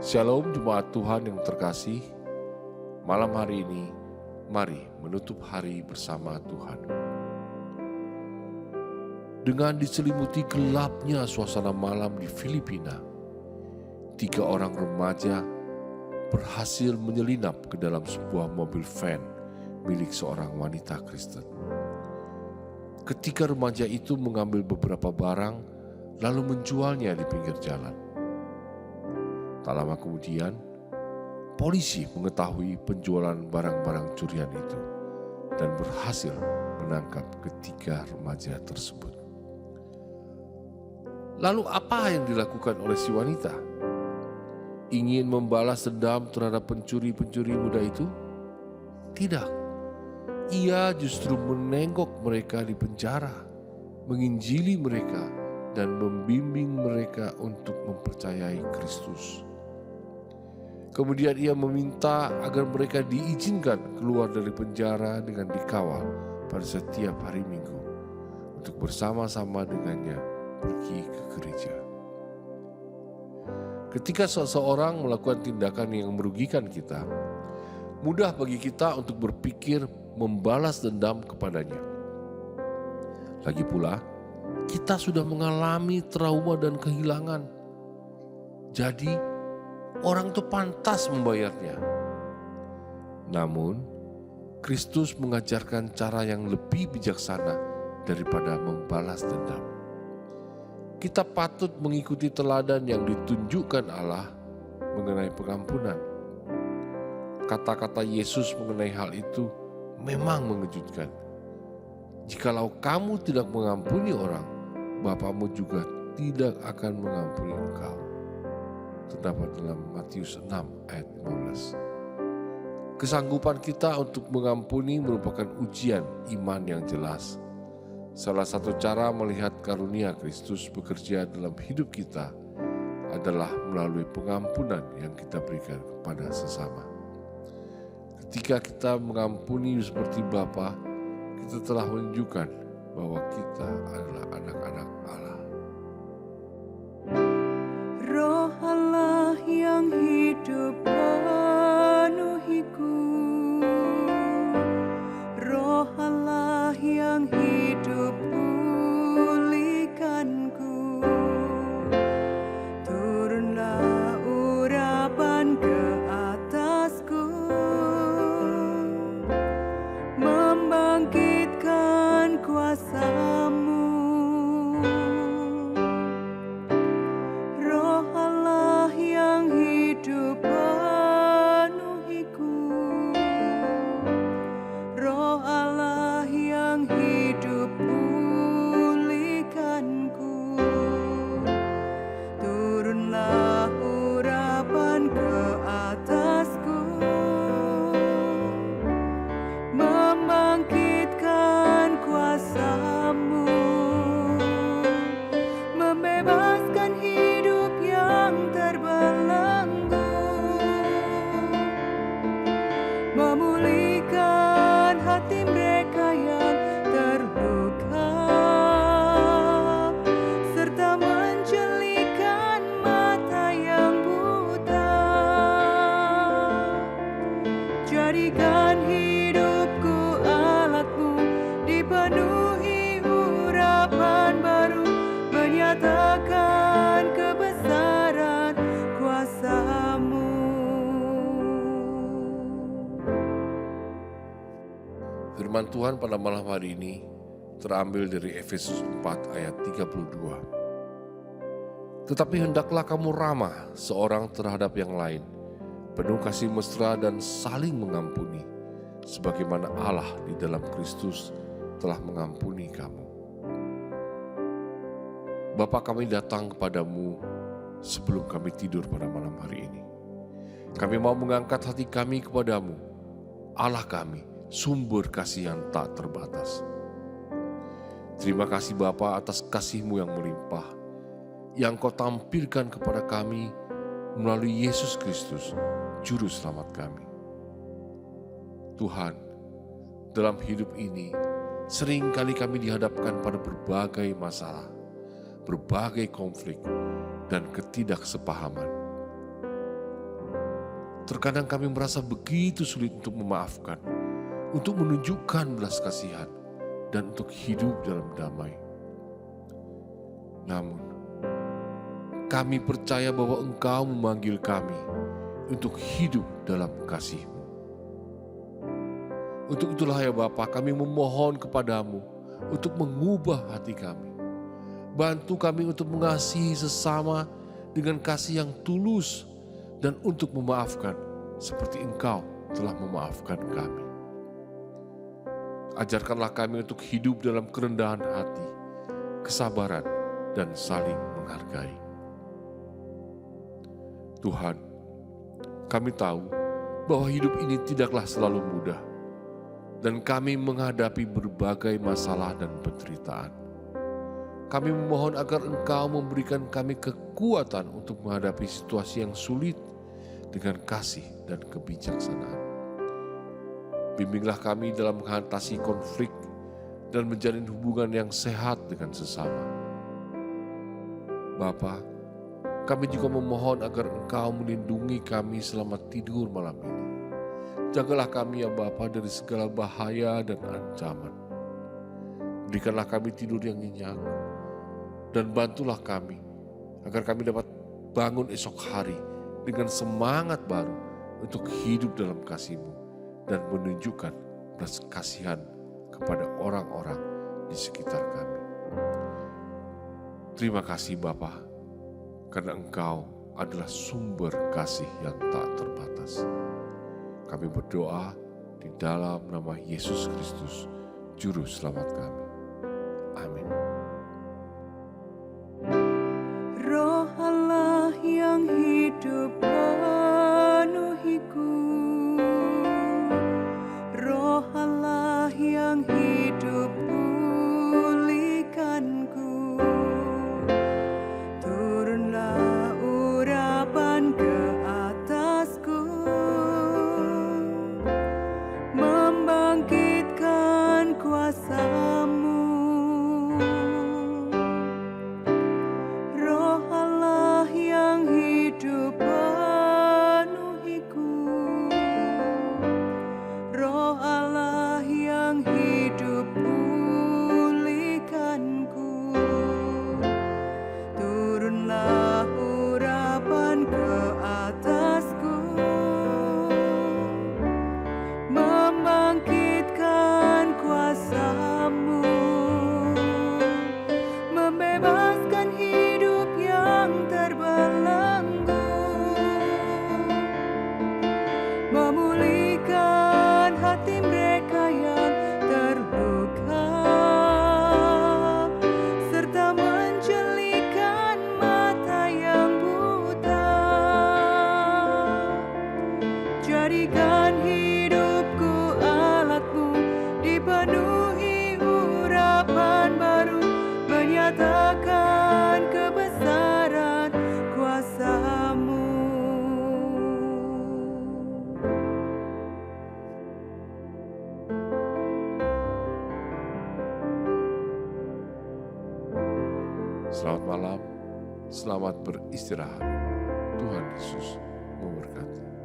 Shalom jemaat Tuhan yang terkasih. Malam hari ini, mari menutup hari bersama Tuhan. Dengan diselimuti gelapnya suasana malam di Filipina, 3 orang remaja berhasil menyelinap ke dalam sebuah mobil van milik seorang wanita Kristen. Ketika remaja itu mengambil beberapa barang, lalu menjualnya di pinggir jalan. Tak lama kemudian, polisi mengetahui penjualan barang-barang curian itu dan berhasil menangkap ketiga remaja tersebut. Lalu apa yang dilakukan oleh si wanita? Ingin membalas dendam terhadap pencuri-pencuri muda itu? Tidak. Ia justru menengok mereka di penjara, menginjili mereka, dan membimbing mereka untuk mempercayai Kristus. Kemudian ia meminta agar mereka diizinkan keluar dari penjara dengan dikawal pada setiap hari Minggu untuk bersama-sama dengannya pergi ke gereja. Ketika seseorang melakukan tindakan yang merugikan kita, mudah bagi kita untuk berpikir membalas dendam kepadanya. Lagi pula, kita sudah mengalami trauma dan kehilangan. Jadi, orang itu pantas membayarnya. Namun, Kristus mengajarkan cara yang lebih bijaksana daripada membalas dendam. Kita patut mengikuti teladan yang ditunjukkan Allah mengenai pengampunan. Kata-kata Yesus mengenai hal itu memang mengejutkan. Jikalau kamu tidak mengampuni orang, Bapamu juga tidak akan mengampuni engkau. Terdapat dalam Matius 6 ayat 15. Kesanggupan kita untuk mengampuni merupakan ujian iman yang jelas. Salah satu cara melihat karunia Kristus bekerja dalam hidup kita adalah melalui pengampunan yang kita berikan kepada sesama. Ketika kita mengampuni seperti Bapa, kita telah menunjukkan bahwa kita adalah anak-anak Allah. Roh Allah yang hidup penuhiku, Roh Allah yang hidup pulihkanku. Turunlah urapan ke atasku, membangkitkan kuasa-Mu. Hidup penuhiku, Roh Allah yang hidup pulihkanku. Turunlah urapan ke atasku, membangkitkan kuasa-Mu, membebaskan hidup yang terbelenggu, memulihkan hati mereka yang terluka, serta menjelikan mata yang buta. Jadikan hidupku alat-Mu, dipenuhi urapan baru, menyatakan kebesaran kuasa-Mu. Firman Tuhan pada malam hari ini terambil dari Efesus 4 ayat 32. Tetapi hendaklah kamu ramah seorang terhadap yang lain, penuh kasih mesra dan saling mengampuni, sebagaimana Allah di dalam Kristus telah mengampuni kamu. Bapa, kami datang kepadamu sebelum kami tidur pada malam hari ini. Kami mau mengangkat hati kami kepadamu, Allah kami, sumber kasih yang tak terbatas. Terima kasih Bapa atas kasih-Mu yang melimpah, yang Kau tampilkan kepada kami melalui Yesus Kristus, Juru Selamat kami. Tuhan, dalam hidup ini, seringkali kami dihadapkan pada berbagai masalah, berbagai konflik, dan ketidaksepahaman. Terkadang kami merasa begitu sulit untuk memaafkan, untuk menunjukkan belas kasihan, dan untuk hidup dalam damai. Namun, kami percaya bahwa Engkau memanggil kami untuk hidup dalam kasih-Mu. Untuk itulah ya Bapa, kami memohon kepadamu untuk mengubah hati kami. Bantu kami untuk mengasihi sesama dengan kasih yang tulus dan untuk memaafkan seperti Engkau telah memaafkan kami. Ajarkanlah kami untuk hidup dalam kerendahan hati, kesabaran, dan saling menghargai. Tuhan, kami tahu bahwa hidup ini tidaklah selalu mudah, dan kami menghadapi berbagai masalah dan penderitaan. Kami memohon agar Engkau memberikan kami kekuatan untuk menghadapi situasi yang sulit dengan kasih dan kebijaksanaan. Bimbinglah kami dalam mengatasi konflik dan menjalin hubungan yang sehat dengan sesama. Bapa, kami juga memohon agar Engkau melindungi kami selama tidur malam ini. Jagalah kami ya Bapa dari segala bahaya dan ancaman. Berikanlah kami tidur yang nyenyak, dan bantulah kami agar kami dapat bangun esok hari dengan semangat baru untuk hidup dalam kasih-Mu dan menunjukkan belas kasihan kepada orang-orang di sekitar kami. Terima kasih Bapa, karena Engkau adalah sumber kasih yang tak terbatas. Kami berdoa di dalam nama Yesus Kristus, Juru Selamat kami. Amin. Roh Allah yang hidup penuhiku, Roh Allah yang hidup pulihkanku. Turunlah urapan ke atasku, membangkitkan kuasa-Mu. Roh Allah yang hidup penuhiku, Roh Allah yang hidup pulihkanku. Turunlah urapan ke atasku, membangkitkan kuasa-Mu, membebaskan hidup yang terbelenggu, memulihkan hati mereka yang terluka, serta menjelikan mata yang buta. Jadikan hidupku alat-Mu, dipenuhi urapan baru, menyatakan kebesaran kuasa-Mu. Selamat malam, selamat beristirahat. Tuhan Yesus memberkati.